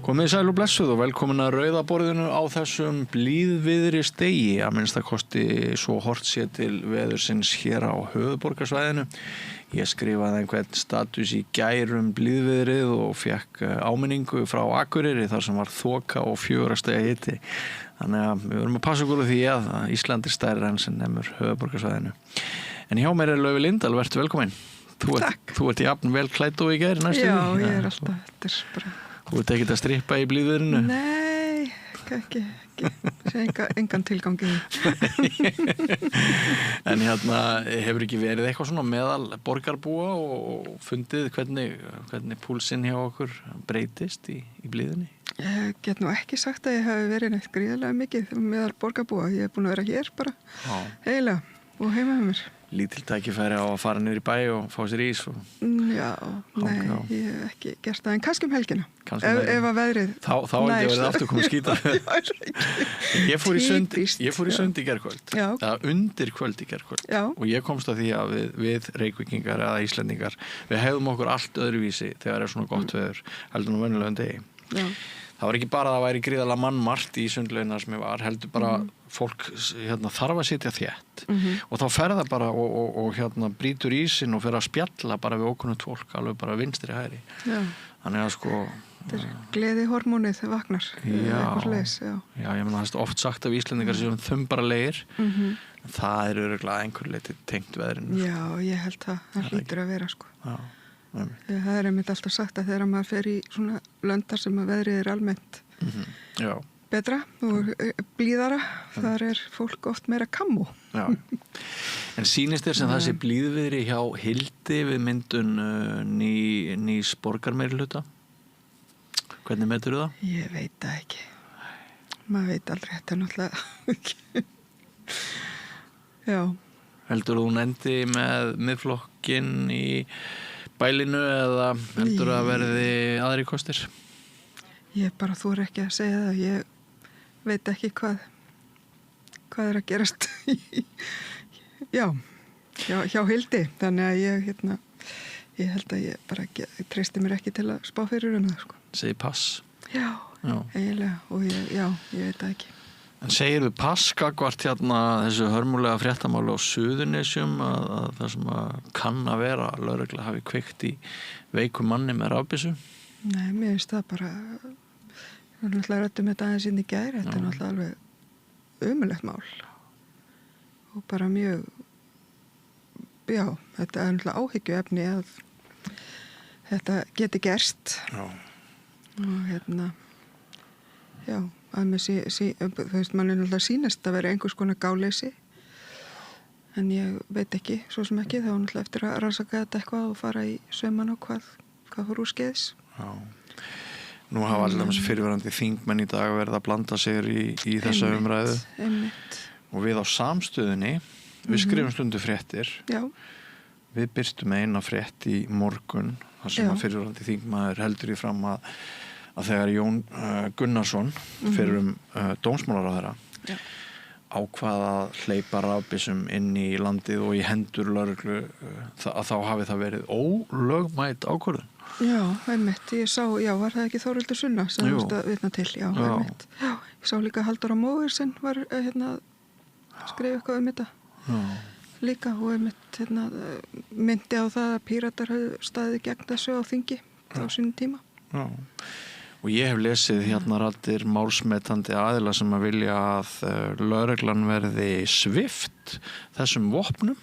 Komið sæl og blessuð og velkomin að Rauða borðinu á þessum blíðviðri stegi, að minnstakosti svo hort sé til veðursins hér á höfuðborgarsvæðinu. Ég skrifaði einhvern status í gær blíðviðrið og fekk áminningu frá Akureyri þar sem var þoka og 4 stiga hiti. Þannig að við verum að passa okkur á því að Ísland er stærra en sem nemur höfuðborgarsvæðinu. En hjá mér er Laufey Lindahl, vertu velkomin. Þú ert jafn vel klædd og í gær næstu. Já, ég er alltaf, þetta er bara... Þú ert ekkert að strippa í blíðviðrinu? Nei, ekki. Engan tilgangi. En hérna, hefur ekki verið eitthvað svona meðal borgarbúa og fundið hvernig púlsinn hjá okkur breytist í blíðunni? Ég get nú ekki sagt að ég hafi verið neitt gríðarlega mikið meðal borgarbúa. Ég hef búin að vera hér bara, eiginlega, og heima hjá mér. Lítil tækifæri á að fara niður í bæ og fá sér ís og... Já, nei, ég hef ekki gert það, en kannski helgina. Ef að veðrið... Þá er ekki verið aftur komið skýta. Ég fór í sund í gærkvöld, eða undir kvöld í gærkvöld. Og ég komst að því að við Reykvíkingar eða Íslendingar, við hefðum okkur allt öðruvísi þegar er svona gott veður, heldur nú venjulegum degi. Já. Það var ekki bara að það væri gríðarlega mannmargt í sundlaugina sem ég var, heldur bara fólk þarf að sitja þétt og þá fer það bara og brýtur ísinn og fer að spjalla bara við ókunnugt fólk, alveg bara vinstri hægri. Já. Þannig að sko... Þetta er gleði hormónið vaknar. Já, ég meina það er oft sagt af Íslendingar sem þumbaralegir, það er örugglega einhver leyti tengt veðrinu. Já, ég held það hlýtur að vera sko. Já. Það er einmitt alltaf sagt að þegar maður fer í svona löndar sem að veðrið er almennt betra og blíðara, þar er fólk oft meira kammo. Já. En sýnist þér sem það sé blíðviðri hjá Hildi við myndun nýs borgarmeirihluta? Hvernig metur þú það? Ég veit það ekki. Maður veit aldrei, þetta náttúrulega ekki. Já. Heldur þú endi með miðflokkinn í bælinu eða heldur að verði aðri kostir? Ég bara þori ekki að segja það. Ég veit ekki hvað er að gerast hjá Hildi. Þannig að ég held að ég bara treysti mér ekki til að spá fyrir það. Sko. Segir pass? Já, eiginlega. Og ég veit það ekki. En segir við pass gagvart þessu hörmulega fréttamáli á Suðurnesjum að það sem kann að vera að lögregla hafi kveikt í veikum manni með rafbyssu? Nei, mér finnst það bara við náttúrulega ræddum þetta aðeins inn í gær, þetta er náttúrulega alveg ömurlegt mál og bara mjög þetta er náttúrulega áhyggjuefni að þetta geti gerst og að með þú veist, mann er náttúrulega sýnast að vera einhvers konar gáleysi en ég veit ekki, svo sem ekki þá er náttúrulega eftir að rannsaka þetta eitthvað og fara í sauman á hvað fór úr skeiðis. Já. Nú hafa allir fyrirverandi þingmenn í dag verið að blanda sér í þessa umræðu. Einmitt. Og við á Samstöðinni, við skrifum stundu fréttir. Já. Við birtum eina frétt í morgun þar sem að fyrirverandi þingmaður heldur í fram að þegar Jón Gunnarsson fyrir dómsmálaráðherra ákvað að hleypa rafbyssum inn í landið og í hendur lögreglu að þá hafi það verið ólögmæt ákvörðun. Já, einmitt. Ég sá, var það ekki Þórhildur Sunna sem þú veist að vitna til? Já, einmitt. Já, ég sá líka Halldóra Mogensen var skrifa eitthvað þetta. Já. Líka og einmitt myndi á það að Píratar höfðu staðið gegn þessu á þingi á sínum tíma. Já. Og ég hef lesið raddir málsmetandi aðila sem að vilja að lögreglan verði svipt þessum vopnum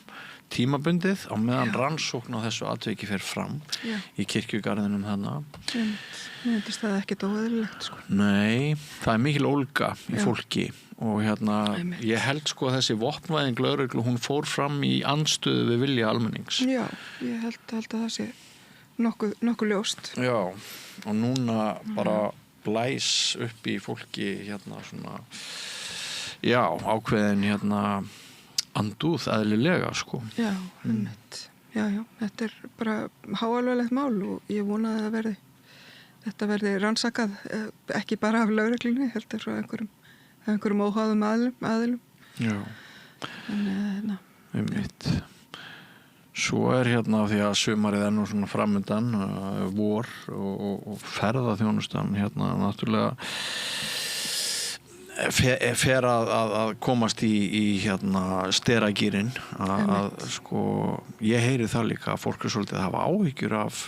tímabundið á meðan rannsókn á þessu atviki fer fram í kirkjugarðinum þannig. Mér finnst það ekkert óeðlilegt sko. Nei, það er mikil ólga í fólki og ég held sko að þessi vopnvæðing lögreglu hún fór fram í andstöðu við vilja almennings. Já, ég held að það sé nokkuð ljóst. Já, og núna bara blæs upp í fólki svona ákveðin andúð eðlilega sko. Já, einmitt. Já, þetta er bara háalvarlegt mál og ég vona að þetta verði rannsakað ekki bara af lögreglunni, heldur frá einhverjum óháðum aðilum. Já. Einmitt. Svo hérna því að sumarið nú svona framundan, vor og ferðaþjónustan hérna náttúrulega fer að komast í hérna steragýrin að sko, ég heyri það líka að fólk svolítið að hafa áhyggjur af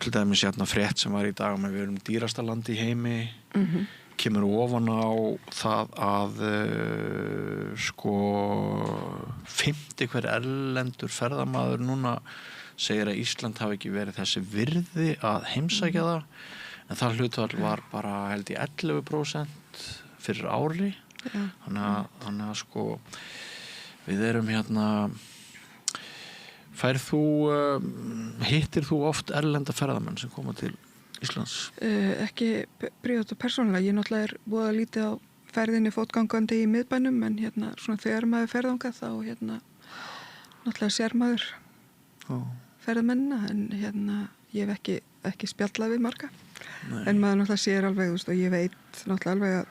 til dæmis hérna frétt sem var í dag með við erum dýrasta land í heimi, kemur ofan á það að sko 50 hver erlendur ferðamaður núna segir að Ísland hafi ekki verið þessi virði að heimsækja það, en það hlutfall var bara held í 11% fyrir ári. Þannig að sko við erum hérna hittir þú oft erlenda ferðamenn sem koma til Íslands? Ekki prívat og persónulega, ég náttúrulega voða lítið á ferðinni fótgangandi í miðbænum, en hérna svona þegar maður ferðanga þá hérna náttúrulega sér maður ferðamennina, en hérna ég hef ekki spjallað við marga. Nei. En maður náttúrulega sér alveg, og ég veit náttúrulega alveg að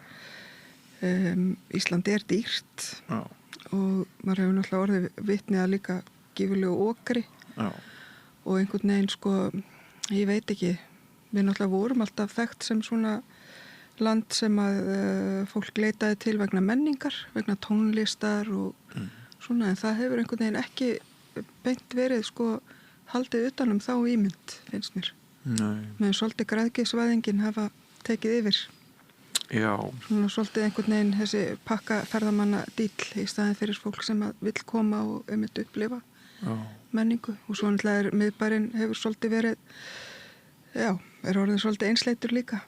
Ísland dýrt. Já. Og maður hefur náttúrulega orðið vitni að líka gífurlegu okri. Já. Og einhvern veginn sko, ég veit ekki, við náttúrulega vorum alltaf þekkt sem svona land sem að fólk leitaði til vegna menningar, vegna tónlistar og svona, en það hefur einhvern veginn ekki beint verið sko haldið utanum þá ímynd, finnst mér. Nei. Með svolítið græðgisvæðingin hafa tekið yfir. Já. Svona svolítið einhvern veginn þessi pakka ferðamanna dýll í staðin fyrir fólk sem að vill koma og upplifa menningu, og svo náttúrulega miðbærinn hefur svolítið verið, er orðið svolítið einsleitur líka.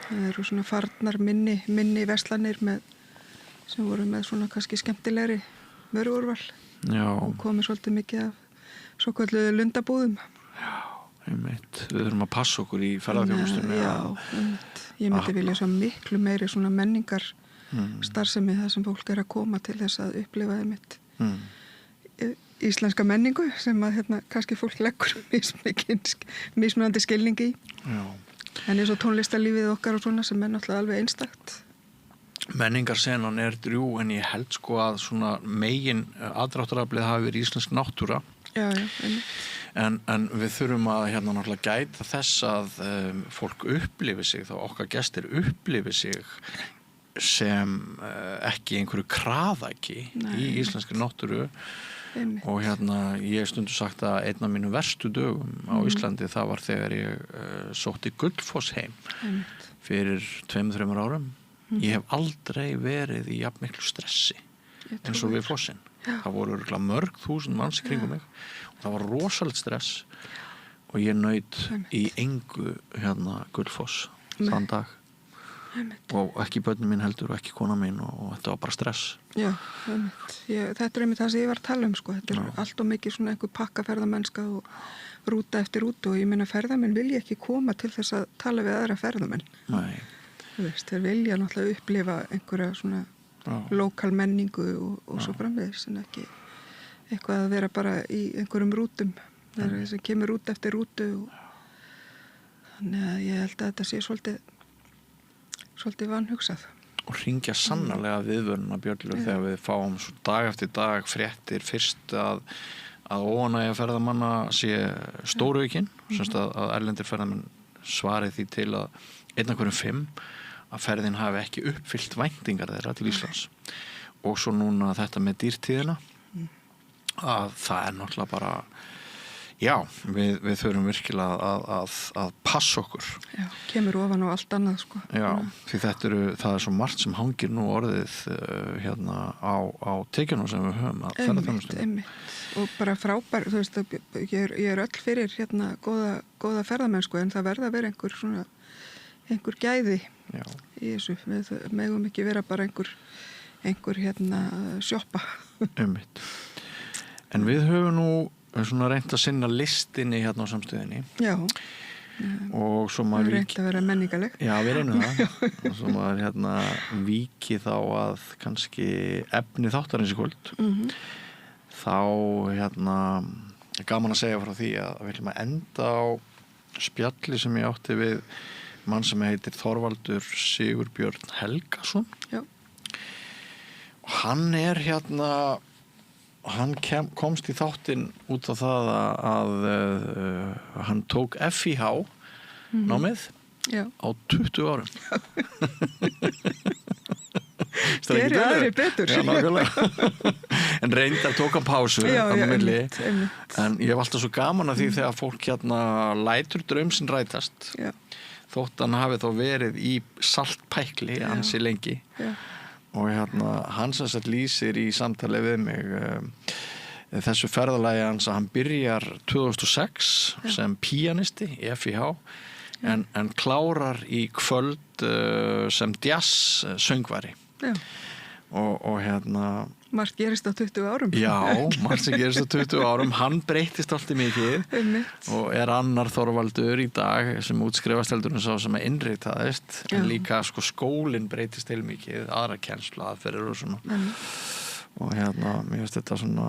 Það eru svona farnar minni verslanir sem voru með svona kannski skemmtilegri vöruúrval. Já. Og komið svolítið mikið af svo kalluðu lundabúðum. Já, einmitt. Við þurfum að passa okkur í ferðarþjónustunni. Já, einmitt. Ég myndi vilja svo miklu meiri svona menningar starfsemi það sem fólk að koma til þess að upplifa einmitt íslenska menningu sem að hérna kannski fólk leggur mismunandi skilningi í. Já. En eins og tónlistarlífið okkar og svona sem náttúrulega alveg einstakt. Menningarsenan drjúg, en ég held sko að svona megin aðdráttaraflið hafi verið íslensk náttúra. Já, en við þurfum að hérna náttúrulega gæta þess að fólk upplifi sig, þá okkar gestir upplifi sig sem ekki einhverju kraðaki í íslenski náttúru. Og hérna ég stundu sagt að einn af mínu verstu dögum á Íslandi það var þegar ég sótti Gullfoss heim fyrir 2-3 árum. Ég hef aldrei verið í jafn miklu stressi eins og við fossinn. Það voru örugglega mörg þúsund manns í kringum mig og það var rosalegt stress og ég naut í engu hérna Gullfoss þann dag. Og ekki börnin mín heldur og ekki kona mín og þetta var bara stress. Já, þetta einmitt það sem ég var að tala sko. Þetta allt og mikið svona einhver pakkaferðamennska og rúta eftir rútu, og ég meina ferðamenn vilja ekki koma til þess að tala við aðra ferðamenn. Nei. Þeir vilja náttúrulega upplifa einhverja svona lokal menningu og svo framvegis, en ekki eitthvað að vera bara í einhverjum rútum sem kemur rúta eftir rútu þannig að ég held að þetta sé svolítið vanhugsað. Og hringja sannarlega viðvöruna bjöllur þegar við fáum dag eftir dag fréttir fyrst að óánægja ferðamanna sé stóraukinn, semst að erlendir ferðamenn svarið því til að 1 af hverjum 5 að ferðin hafi ekki uppfyllt væntingar þeirra til Íslands. Og svo núna þetta með dýrtíðina að það náttúrulega bara við þurfum virkilega að passa okkur. Já, kemur ofan á allt annað sko. Já, því það er svo margt sem hangir nú orðið hérna á tekjunum sem við höfum að ferðarþjónustunni. Einmitt. Og bara frábær, þú veist, ég er öll fyrir hérna góða ferðamennsku, en það verða að vera einhver gæði í þessu. Við megum ekki vera bara einhver hérna sjoppa. Einmitt. En við höfum nú svona reynt að sinna listinni hérna á samstöðinni. Já. Og svo maður reynt að vera menningaleg. Já, við reynum það. Og svo maður hérna víki þá að kannski efni þáttarins í kvöld. Þá hérna gaman að segja frá því að við ætlum að enda á spjalli sem ég átti við mann sem heitir Þorvaldur Sigurbjörn Helgason. Já. Og hann hérna hann komst í þáttinn út á það að hann tók FIH námið á 20 árum. Gerir aðri betur. Já, nákvæmlega. En reyndar tók hann pásu einmitt. En ég hef alltaf svo gaman að því þegar fólk lætur draumsinn rætast þótt hann hafi þá verið í saltpækli ansi lengi og hann sem sagt lýsir í samtali við mig þessu ferðalagi hans að hann byrjar 2006 sem píanisti í FIH en klárar í kvöld sem jazz söngvari og margt gerist á 20 árum. Já, margt sem gerist á 20 árum. Hann breyttist alltaf mikið og annar Þorvaldur í dag sem útskrifast heldur en sá sem að innritaðist en líka skólinn breyttist til mikið, aðra kennslu aðferðir og svona og mér finnst þetta svona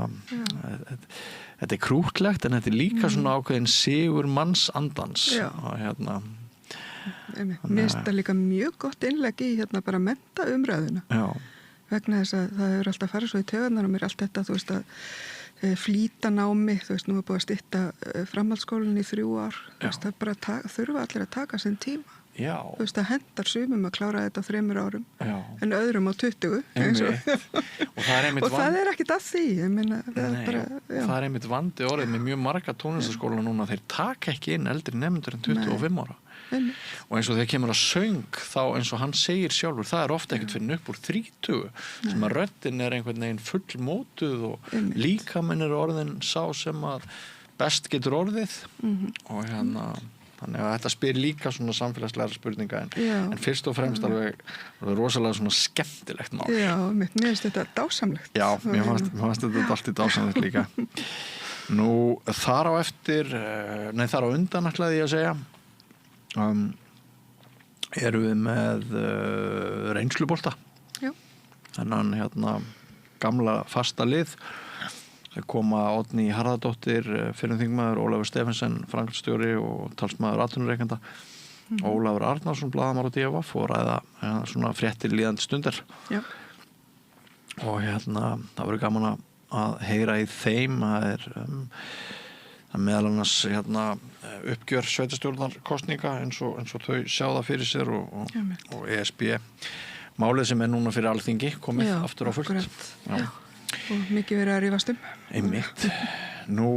þetta krútlegt en þetta líka svona ákveðin sigur manns andans og mér finnst þetta líka mjög gott innlegg í bara mennta umræðuna vegna þess að það hefur alltaf farið svo í taugarnar og mér allt þetta, þú veist að flýta námi, þú veist, nú er búið að stytta framhaldsskólann í 3 ár þú veist, það bara þurfa allir að taka sinn tíma þú veist, það hendar sumum að klára þetta á 3 árum en öðrum á 20 og það er ekkit að því ég meina, það er einmitt vandi orðið með mjög marga tónlistaskóla núna þeir taka ekki inn eldri nemendur en 25 ára og eins og þegar kemur að söng þá eins og hann segir sjálfur það ofta ekkert fyrir upp úr 30 sem að röddin einhvern veginn fullmótuð og líkaminn orðin sá sem að best getur orðið og þannig að þetta spyr líka svona samfélagslega spurninga en fyrst og fremst alveg rosalega svona skemmtilegt mál. Já, mér finnst þetta dásamlegt. Já, mér fannst þetta alltaf dásamlegt líka. Nú, þar á undan ætlaði ég að segja erum við með reynslubolta þennan gamla fasta lið það koma Oddný Harðardóttir fyrrum þingmaður, Ólafur Stephensen framkvæmdastjóri og talsmaður atvinnurekenda Ólafur Arnarsson blaðamaður á DFF og ræða svona fréttir líðandi stundar og það verður gaman að heyra í þeim það meðal annars uppgjör sveitarstjórnarkosninga eins og þau sjá það fyrir sér og ESB málið sem núna fyrir Alþingi komið aftur á fullt og mikið verið að rífast einmitt. Nú,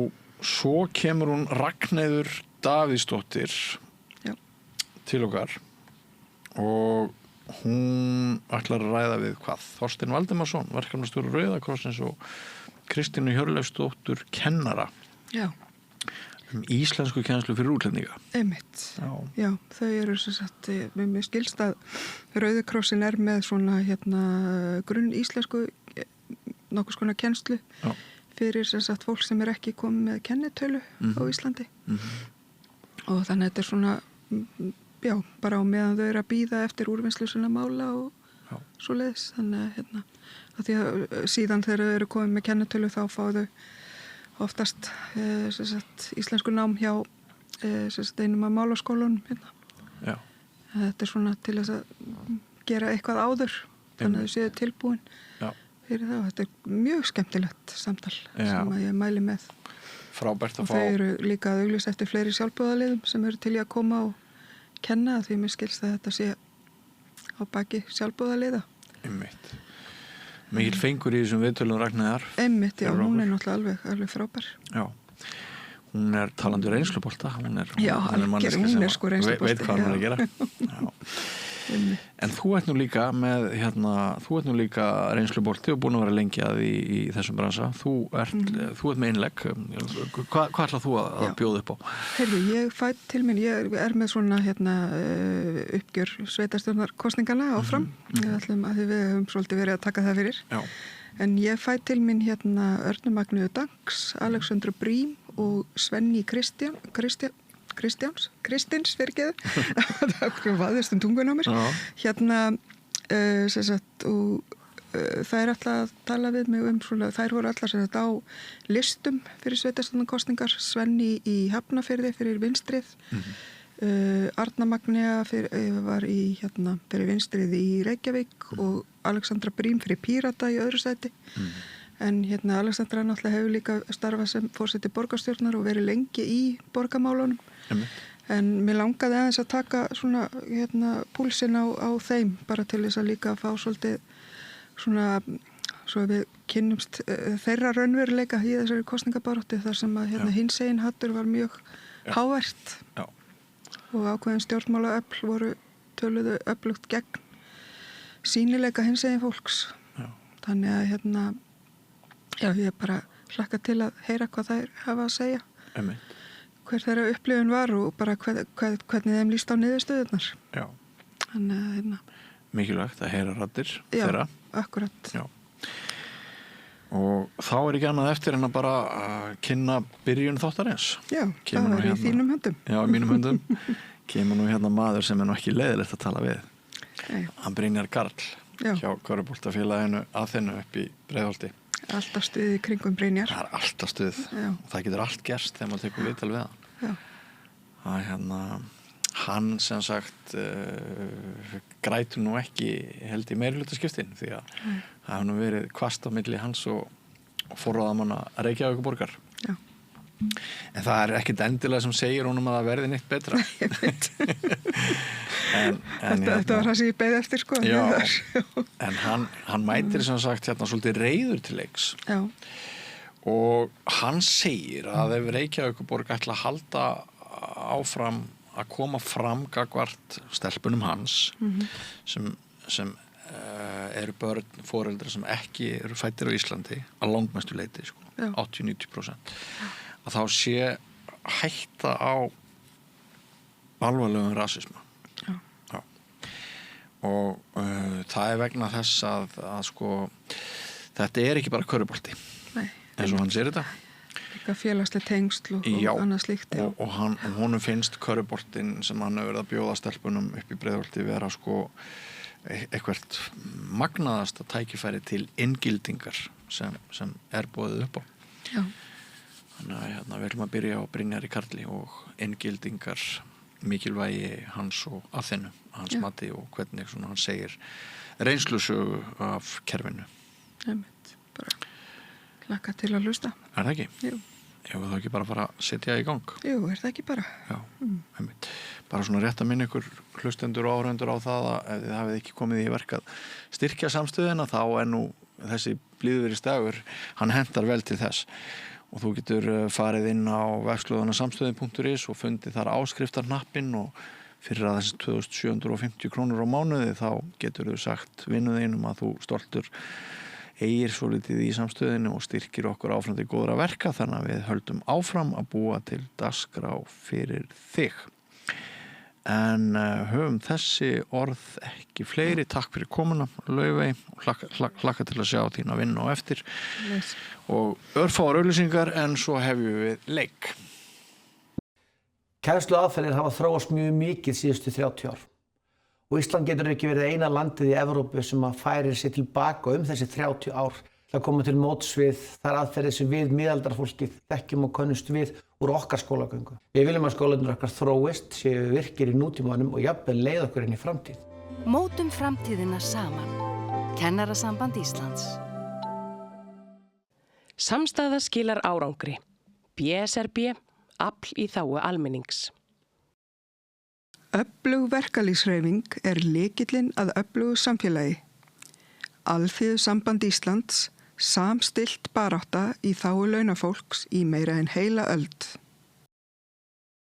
svo kemur hún Ragnheiður Davíðsdóttir til okkar og hún ætlar að ræða við Þorstein Valdimarsson, verkefnastjóri Rauða krossins og Kristínu Hjörleifsdóttur kennara íslensku kennslu fyrir útlendinga. Einmitt. Já, þau eru sem sagt, mér skilst að Rauði krossin með svona grunn íslensku nokkuð skona kennslu fyrir sem sagt fólk sem ekki komið með kennitölu á Íslandi og þannig að þetta svona bara á meðan þau eru að bíða eftir úrvinnslu svona mála og svoleiðis þannig að því að síðan þegar þau eru komið með kennitölu þá fá þau oftast íslensku nám hjá einum af málaskólunum þetta er svona til þess að gera eitthvað áður þannig að þau séu tilbúin fyrir það og þetta er mjög skemmtilegt samtal sem að ég mæli með frábært að fá og þau eru líka að auglýsa eftir fleiri sjálfboðaliðum sem eru til í að koma og kenna því mér skilst að þetta sé á baki sjálfboðaliða einmitt mikil fengur í þessum viðtölum Ragnheiðar einmitt, já, hún er náttúrulega alveg frábær hún er talandi reynslubolta hún er sko reynslubolti veit hvað hún er að gera en þú ert nú líka með reynslubolti og búin að vera lengi að í þessum bransa þú ert með innlegg hvað ætlað þú að bjóða upp á? Heyrðu, ég fætt til mín ég er með svona uppgjör sveitarstjórnarkosningana áfram við höfum svolítið verið að taka það fyrir en ég fætt til mín Örnu Magneu Danks, Alexandru Brím og Svenni Kristins fyrirgeðu það vaðist tungun á mér sem sagt og það er alltaf að tala við mig svona, þær voru alltaf sem sagt á listum fyrir sveitarstjórnarkosningar Svenni í Hafnarfirði fyrir Vinstrið Arna Magnea var í fyrir Vinstrið í Reykjavík og Alexandra Brím fyrir Pírata í öðru sæti En Alexandra náttúrulega hefur líka starfað sem forseti borgarstjórnar og verið lengi í borgarmálunum. En mér langaði aðeins að taka svona púlsinn á þeim bara til þess að líka fá svolítið svona, svo við kynnumst þeirra raunveruleika í þessari kosningabaráttu þar sem að hinsegin hattur var mjög hávært. Já. Og ákveðin stjórnmálaöfl voru töluðu öflugt gegn sýnileika hinsegin fólks. Já. Þannig að ég bara hlakka til að heyra hvað þær hafa að segja. Hver þeirra upplifun var og bara hvernig þeim líst á niðurstöðurnar. Já. Þannig að mikilvægt að heyra raddir þeirra. Já, akkurat. Já. Og þá ekki annað eftir en að bara kynna byrjun þáttarins. Já, það var í þínum höndum. Já, í mínum höndum. Kemur nú maður sem nú ekki leiðilegt að tala við. Hann Brynjar Karl hjá Körfuboltafélaginu Aþenu upp í Breiðholti. Alltaf stuð í kringum Brynjar. Það alltaf stuð. Já. Og það getur allt gerst þegar maður tekur viðtal við hann. Já. Það hann sem sagt grætur nú ekki held í meirihlutaskiptin því að það hefur nú verið hvasst á milli hans og forráðamanna Reykjavíkurborgar. Já. En það ekkert endilega sem segir honum að það verði neitt betra. Nei, ég veit. Þetta var það sem ég beið eftir sko. Já, en hann mætir sem sagt svolítið reiður til leiks. Já. Og hann segir að ef Reykjavíkurborg ætla að halda áfram að koma fram gagnvart stelpunum hans sem eru börn, foreldrar sem ekki eru fæddir á Íslandi að langmestu leyti, sko, 80-90%, að þá sé hætta á alvarlegum rasisma. Já. Og það vegna þess að sko þetta ekki bara körfubolti eins og hann sér þetta. Félagsleg tengsl og annað slíkt. Já, og honum finnst körfuboltinn sem hann hefur verið að bjóða stelpunum upp í Breiðholti vera sko eitthvað magnaðasta tækifæri til inngildingar sem boðið upp á. Já. Þannig að við viljum að byrja á Brynjari Karli og inngildingar, mikilvægi hans og Aþenu, hans mati og hvernig svona hann segir reynslusögu af kerfinu. Bara hlakka til að hlusta. Það ekki? Jú. Ég vil þá ekki bara fara að setja í gang. Jú, það ekki bara? Já, bara svona rétt að minna ykkur hlustendur og áhorfendur á það að ef þið hafið ekki komið í verk að styrkja samstöðina þá nú þessi blíðuveris dagur, hann hentar vel til þess. Og þú getur farið inn á vefslóðanasamstöðin.is og fundið þar áskriftarhnappinn og fyrir að þessi 2750 krónur á mánuði þá getur þú sagt vinnuðinum að þú stoltur eigir svo litið í samstöðinu og styrkir okkur áfram til góðra verka þannig að við höldum áfram að búa til dagskrá fyrir þig. En höfum þessi orð ekki fleiri. Takk fyrir komuna, Laufey, og hlakka til að sjá þína vinna á eftir. Og örfáar auglýsingar en svo hefjum við leik. Kennsluaðferðir hafa þróast mjög mikið síðustu 30 ár. Og Ísland getur ekki verið eina landið í Evrópu sem að færir sig tilbaka þessi 30 ár til að koma til móts við þær aðferðir sem við miðaldarfólkið þekkjum og könnumst við úr okkar skólagöngu. Við viljum að skólarnir okkar þróist, séu virkir í nútímanum og jafnvel leið okkur inn í framtíð. Mótum framtíðina saman. Kennarasamband Íslands. Samstaða skilar árangri. BSRB, afl í þágu almennings. Öflug verkalýðshreyfing lykillinn að öflugu samfélagi. Alþýðusamband Íslands, samstillt barátta í þágu launafólks í meira en heila öld.